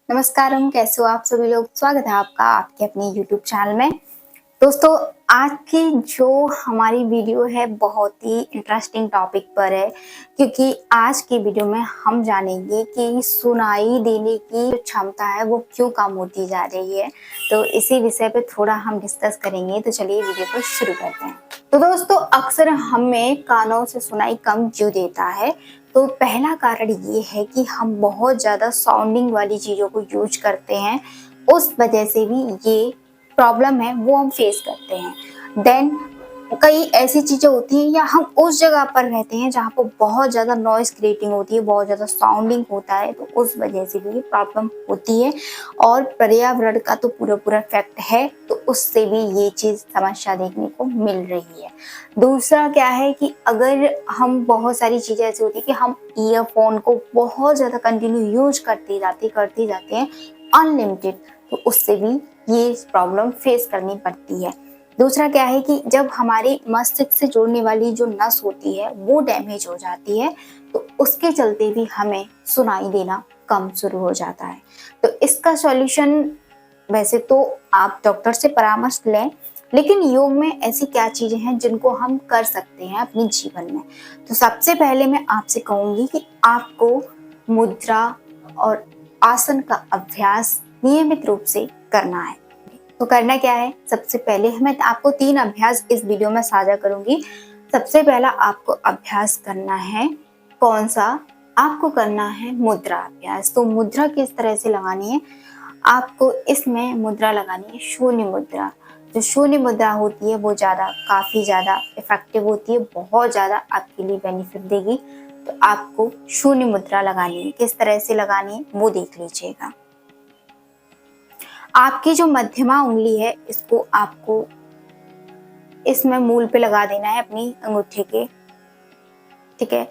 नमस्कारम, कैसे हो आप सभी लोग। स्वागत है आपका आपके अपने YouTube चैनल में। दोस्तों, आज की जो हमारी वीडियो है बहुत ही इंटरेस्टिंग टॉपिक पर है, क्योंकि आज की वीडियो में हम जानेंगे कि सुनाई देने की जो क्षमता है वो क्यों कम होती जा रही है। तो इसी विषय पे थोड़ा हम डिस्कस करेंगे। तो चलिए वीडियो को शुरू करते हैं। तो दोस्तों, अक्सर हमें कानों से सुनाई कम क्यों देता है। तो पहला कारण ये है कि हम बहुत ज़्यादा साउंडिंग वाली चीज़ों को यूज करते हैं, उस वजह से भी ये प्रॉब्लम है वो हम फेस करते हैं। देन कई ऐसी चीज़ें होती हैं या हम उस जगह पर रहते हैं जहाँ पर बहुत ज़्यादा नॉइस क्रिएटिंग होती है, बहुत ज़्यादा साउंडिंग होता है, तो उस वजह से भी ये प्रॉब्लम होती है। और पर्यावरण का तो पूरा इफेक्ट है, तो उससे भी ये चीज़ समस्या देखने को मिल रही है। दूसरा क्या है कि अगर हम बहुत सारी चीज़ें ऐसी होती है कि हम ईयरफोन को बहुत ज़्यादा कंटिन्यू यूज करते जाते हैं अनलिमिटेड, तो उससे भी ये प्रॉब्लम फेस करनी पड़ती है। दूसरा क्या है कि जब हमारे मस्तिष्क से जोड़ने वाली जो नस होती है वो डैमेज हो जाती है, तो उसके चलते भी हमें सुनाई देना कम शुरू हो जाता है। तो इसका सॉल्यूशन वैसे तो आप डॉक्टर से परामर्श लें, लेकिन योग में ऐसी क्या चीजें हैं जिनको हम कर सकते हैं अपने जीवन में। तो सबसे पहले मैं आपसे कहूंगी कि आपको मुद्रा और आसन का अभ्यास नियमित रूप से करना है। तो करना क्या है, सबसे पहले मैं आपको 3 अभ्यास इस वीडियो में साझा करूंगी। सबसे पहला आपको अभ्यास करना है, कौन सा, आपको करना है मुद्रा अभ्यास। तो मुद्रा किस तरह से लगानी है, आपको इसमें मुद्रा लगानी है शून्य मुद्रा। जो शून्य मुद्रा होती है वो काफी ज्यादा इफेक्टिव होती है, बहुत ज्यादा आपके लिए बेनिफिट देगी। तो आपको शून्य मुद्रा लगानी है। किस तरह से लगानी है वो देख लीजिएगा। आपकी जो मध्यमा उंगली है इसको आपको इसमें मूल पे लगा देना है अपनी अंगूठे के, ठीक है।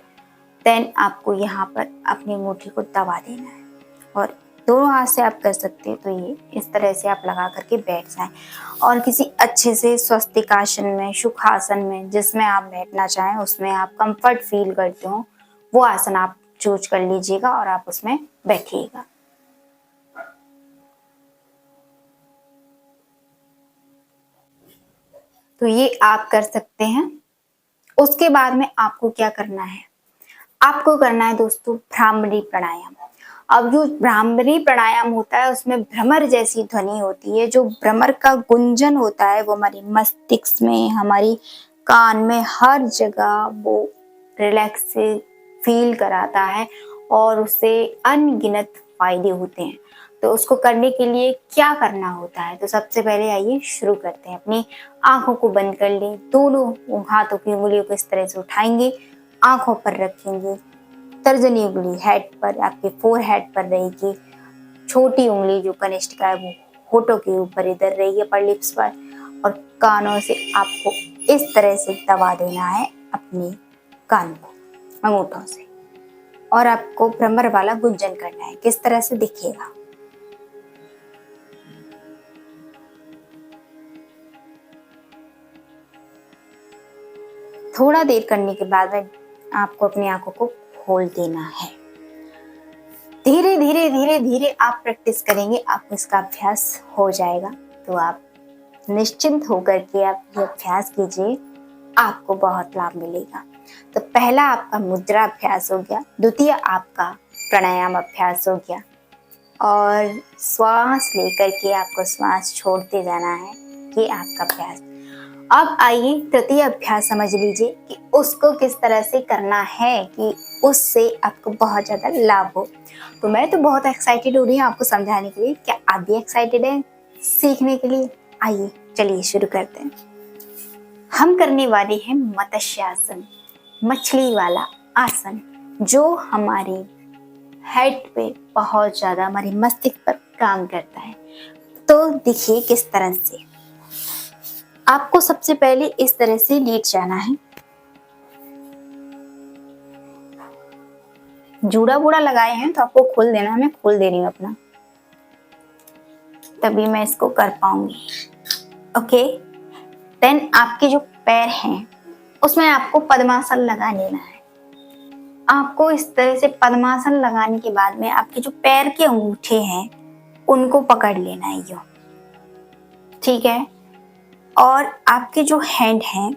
देन आपको यहाँ पर अपनी अंगूठी को दबा देना है और दोनों हाथ से आप कर सकते हैं। तो ये इस तरह से आप लगा करके बैठ जाएं और किसी अच्छे से स्वस्तिकासन में, सुखासन में, जिसमें आप बैठना चाहें, उसमें आप कंफर्ट फील करते हो, वो आसन आप चूज कर लीजिएगा और आप उसमें बैठिएगा। तो ये आप कर सकते हैं। उसके बाद में आपको क्या करना है, आपको करना है दोस्तों भ्रामरी प्राणायाम। अब जो भ्रामरी प्राणायाम होता है उसमें भ्रमर जैसी ध्वनि होती है। जो भ्रमर का गुंजन होता है वो हमारी मस्तिष्क में, हमारी कान में, हर जगह वो रिलैक्स फील कराता है और उससे अनगिनत फायदे होते हैं। तो उसको करने के लिए क्या करना होता है, तो सबसे पहले आइए शुरू करते हैं। अपनी आंखों को बंद कर लें, दोनों हाथों की उंगलियों को इस तरह से उठाएंगे, आंखों पर रखेंगे, तर्जनी उंगली हेड पर, आपके फोर हेड पर रहेगी, छोटी उंगली जो कनिष्ठिका है वो होठों के ऊपर इधर रहेगी, अपर लिप्स पर, और कानों से आपको इस तरह से दबा देना है अपने कान को अंगूठों से, और आपको भ्रमर वाला गुंजन करना है। किस तरह से दिखेगा, थोड़ा देर करने के बाद में आपको अपनी आंखों को खोल देना है। धीरे धीरे धीरे धीरे आप प्रैक्टिस करेंगे, आपको इसका अभ्यास हो जाएगा। तो आप निश्चिंत होकर के आप ये अभ्यास कीजिए, आपको बहुत लाभ मिलेगा। तो पहला आपका मुद्रा अभ्यास हो गया, द्वितीय आपका प्राणायाम अभ्यास हो गया, और श्वास लेकर के आपको श्वास छोड़ते जाना है, ये आपका अभ्यास। अब आइए तृतीय अभ्यास समझ लीजिए कि उसको किस तरह से करना है कि उससे आपको बहुत ज्यादा लाभ हो। तो मैं तो बहुत एक्साइटेड हो रही हूँ आपको समझाने के लिए। क्या आप भी एक्साइटेड हैं सीखने के लिए? आइए चलिए शुरू करते हैं। हम करने वाले हैं मत्स्यासन, मछली वाला आसन, जो हमारे हेड पे बहुत ज्यादा, हमारे मस्तिष्क पर काम करता है। तो देखिए किस तरह से आपको सबसे पहले इस तरह से लेट जाना है। जूड़ा बूड़ा लगाए हैं तो आपको खोल देना है, मैं खोल दे रही हूँ अपना, तभी मैं इसको कर पाऊंगी। ओके, देन आपके जो पैर हैं उसमें आपको पद्मासन लगा लेना है। आपको इस तरह से पद्मासन लगाने के बाद में आपके जो पैर के अंगूठे हैं उनको पकड़ लेना है यूं, ठीक है। और आपके जो हैंड हैं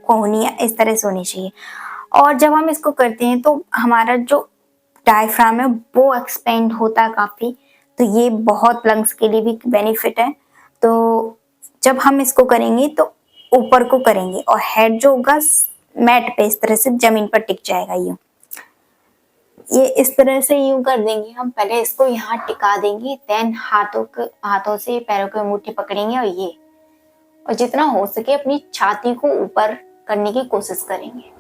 कोहनियाँ इस तरह से होनी चाहिए। और जब हम इसको करते हैं तो हमारा जो डायफ्राम है वो एक्सपेंड होता है काफी, तो ये बहुत लंग्स के लिए भी बेनिफिट है। तो जब हम इसको करेंगे तो ऊपर को करेंगे और हेड जो होगा मैट पे इस तरह से जमीन पर टिक जाएगा यूं। ये इस तरह से यूं कर देंगे हम, पहले इसको यहाँ टिका देंगे, देन हाथों से पैरों के अंगूठे पकड़ेंगे और जितना हो सके अपनी छाती को ऊपर करने की कोशिश करेंगे।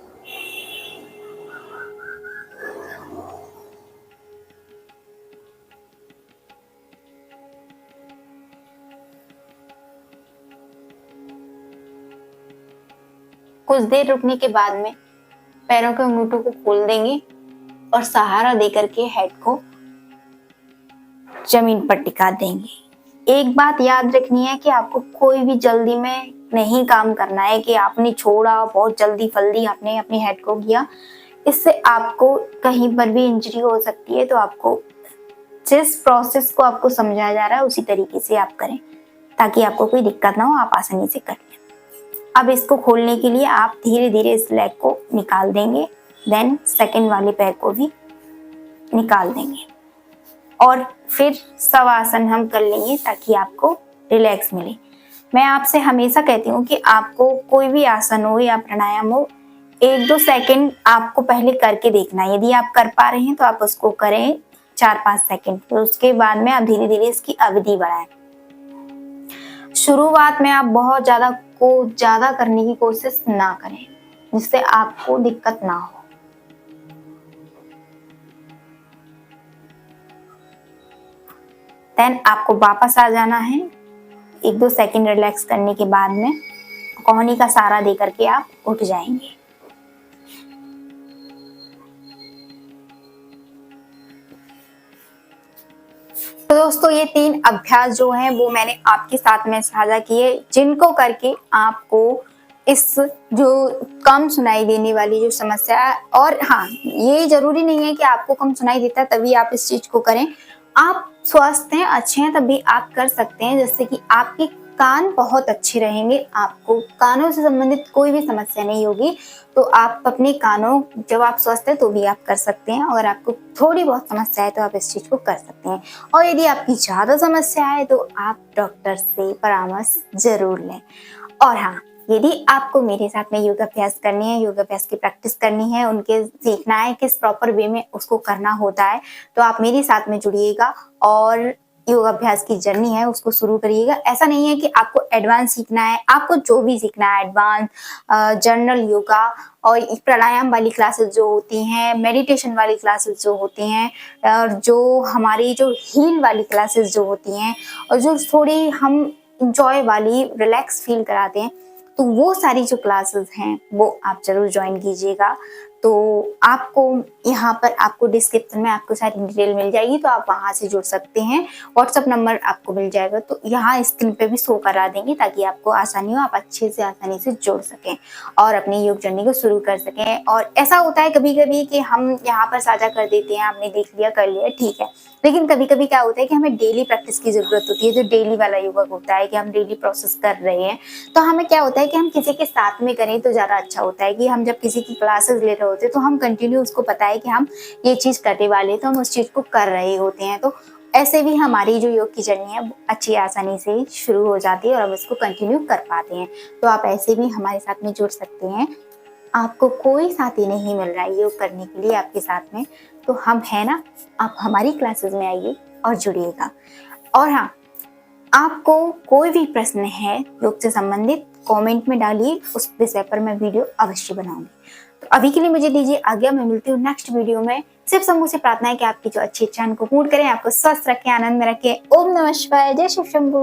कुछ देर रुकने के बाद में पैरों के अंगूठों को खोल देंगे और सहारा देकर के हेड को जमीन पर टिका देंगे। एक बात याद रखनी है कि आपको कोई भी जल्दी में नहीं काम करना है कि आपने छोड़ा बहुत जल्दी आपने अपनी हेड को किया, इससे आपको कहीं पर भी इंजरी हो सकती है। तो आपको जिस प्रोसेस को आपको समझाया जा रहा है उसी तरीके से आप करें ताकि आपको कोई दिक्कत ना हो, आप आसानी से कर लें। अब इसको खोलने के लिए आप धीरे धीरे इस लेग को निकाल देंगे, देन सेकंड वाले पैर को भी निकाल देंगे और फिर शवासन हम कर लेंगे ताकि आपको रिलैक्स मिले। मैं आपसे हमेशा कहती हूँ कि आपको कोई भी आसन हो या प्राणायाम हो, 1-2 सेकंड आपको पहले करके देखना है। यदि आप कर पा रहे हैं तो आप उसको करें 4-5 सेकंड, तो उसके बाद में आप धीरे धीरे इसकी अवधि बढ़ाएं। शुरुआत में आप बहुत ज्यादा करने की कोशिश ना करें जिससे आपको दिक्कत ना हो। देन आपको वापस आ जाना है, 1-2 सेकंड रिलैक्स करने के बाद में कोहनी का सहारा दे करके आप उठ जाएंगे। तो दोस्तों ये 3 अभ्यास जो हैं वो मैंने आपके साथ में साझा किए, जिनको करके आपको इस जो कम सुनाई देने वाली जो समस्या है, और हाँ ये जरूरी नहीं है कि आपको कम सुनाई देता है तभी आप इस चीज को करें। आप स्वस्थ हैं, अच्छे हैं, तभी आप कर सकते हैं, जिससे कि आपके कान बहुत अच्छे रहेंगे, आपको कानों से संबंधित कोई भी समस्या नहीं होगी। तो आप अपने कानों, जब आप स्वस्थ हैं तो भी आप कर सकते हैं। अगर आपको थोड़ी बहुत समस्या है तो आप इस चीज को कर सकते हैं, और यदि आपकी ज्यादा समस्या है तो आप डॉक्टर से परामर्श जरूर लें। और हाँ, यदि आपको मेरे साथ में योगाभ्यास करनी है, योगाभ्यास की प्रैक्टिस करनी है, उनके सीखना है किस प्रॉपर वे में उसको करना होता है, तो आप मेरे साथ में जुड़िएगा और योगाभ्यास की जर्नी है उसको शुरू करिएगा। ऐसा नहीं है कि आपको एडवांस सीखना है, आपको जो भी सीखना है एडवांस, जनरल योगा और प्राणायाम वाली क्लासेस जो होती हैं, मेडिटेशन वाली क्लासेस जो होती हैं, और जो हमारी जो हील वाली क्लासेस जो होती हैं, और जो थोड़ी हम इंजॉय वाली रिलैक्स फील कराते हैं, तो वो सारी जो क्लासेस हैं वो आप जरूर ज्वाइन कीजिएगा। तो आपको यहाँ पर आपको डिस्क्रिप्शन में आपको सारी डिटेल मिल जाएगी, तो आप वहां से जुड़ सकते हैं। व्हाट्सएप नंबर आपको मिल जाएगा, तो यहाँ स्क्रीन पे भी शो करा देंगे ताकि आपको आसानी हो, आप अच्छे से आसानी से जुड़ सकें और अपनी योग जर्नी को शुरू कर सकें। और ऐसा होता है कभी कभी कि हम यहाँ पर साझा कर देते हैं, आपने देख लिया कर लिया ठीक है, लेकिन कभी कभी क्या होता है कि हमें डेली प्रैक्टिस की जरूरत होती है। जो डेली वाला योगा होता है कि हम डेली प्रोसेस कर रहे हैं, तो हमें क्या होता है कि हम किसी के साथ में करें तो ज्यादा अच्छा होता है। कि हम जब किसी की क्लासेस ले रहे होते हैं तो हम कंटिन्यू उसको पता है कि हम ये चीज करने वाले हैं, तो हम उस चीज को कर रहे होते हैं। तो ऐसे भी हमारी जो योग की जर्नी है अच्छी आसानी से शुरू हो जाती है और हम इसको कंटिन्यू कर पाते हैं। तो आप ऐसे भी हमारे साथ में जुड़ सकते हैं। आपको कोई साथी नहीं मिल रहा है योग करने के लिए आपके साथ में, तो हम है ना, आप हमारी क्लासेस में आइए और जुड़िएगा। और हाँ, आपको कोई भी प्रश्न है योग से संबंधित कमेंट में डालिए, उस विषय पर मैं वीडियो अवश्य बनाऊंगी। तो अभी के लिए मुझे दीजिए आज्ञा, मैं मिलती हूँ नेक्स्ट वीडियो में। सिर्फ समूह से प्रार्थना है कि आपकी जो अच्छी इच्छा उनको पूर्ण करें, आपको स्वस्थ रखें, आनंद में रखें। ओम नमः शिवाय, जय शिव शंभू।